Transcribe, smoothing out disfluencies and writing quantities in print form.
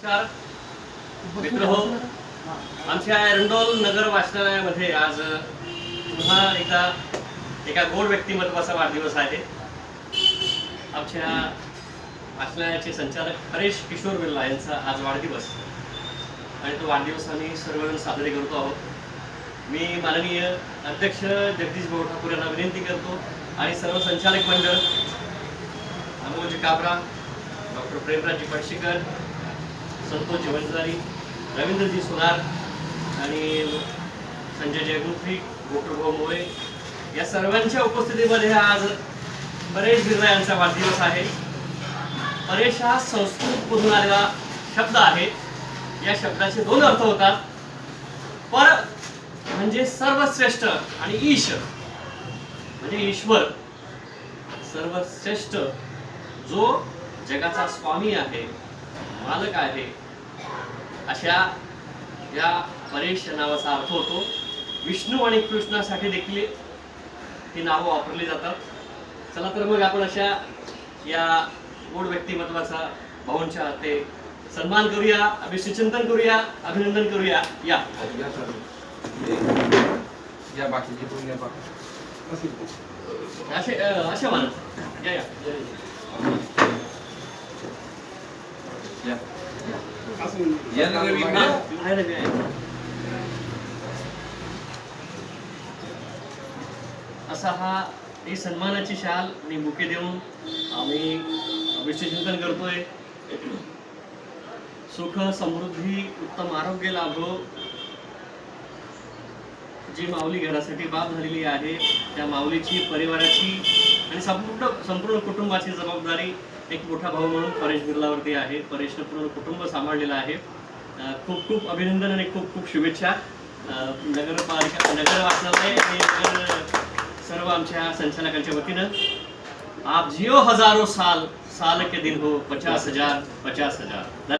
नमस्कार मित्रहो, आमच्या एरंडोल नगर वाचनालयामध्ये आज पुन्हा एका गोड व्यक्तिमत्वाचा वाढदिवस आहे. आमच्या वाचनालयाचे संचालक हरेश किशोर बिर्ला यांचा आज वाढदिवस आणि तो वाढदिवस आम्ही सर्वजण साजरे करतो आहोत. मी माननीय अध्यक्ष जगदीश भाऊ ठाकूर यांना विनंती करतो आणि सर्व संचालक मंडळ अमोल काबरा, डॉक्टर प्रेमराजी पडशीकर, संतोष जवंजारी, रवींद्रजी सोनार आणि संजय जयगुंत्री, डॉक्टर भाऊ मोळे या सर्वांच्या उपस्थितीमध्ये आज परेश बिर्ला यांचा वाढदिवस आहे. परेश हा संस्कृतमधून आलेला शब्द आहे. या शब्दाचे दोन अर्थ होतात. पर म्हणजे सर्वश्रेष्ठ आणि ईश म्हणजे ईश्वर, सर्वश्रेष्ठ जो जगाचा स्वामी आहे, मालक आहे, अशा या परेश नावाचा अर्थ होतो. विष्णू आणि कृष्णासाठी देखील ही नावं वापरली जातात. चला तर मग आपण अशा या गोड व्यक्तिमत्वाचा भाऊंच्या ते सन्मान करूया, अभिषेचन करूया, अभिनंदन करूया. या बाकीचे असे असे म्हणत या असा हा ही सन्मानाची शाल आणि बुके देऊन आम्ही अभिषेचन करतोय. सुख समृद्धी उत्तम आरोग्य लाभो. जी माऊली घरासाठी बाप झालेली आहे त्या माऊलीची, परिवाराची आणि संपूर्ण कुटुंबाची जबाबदारी एक मोठा भाऊ म्हणून परेश बिर्लावरती आहे. परेशनं पूर्ण कुटुंब सांभाळलेलं आहे. खूप खूप अभिनंदन आणि खूप खूप शुभेच्छा. नगरपालिका, नगर वाचनालय आणि नगर सर्व आमच्या संचालकांच्या वतीनं आप जियो हजारो साल, साल के दिन हो 50,000.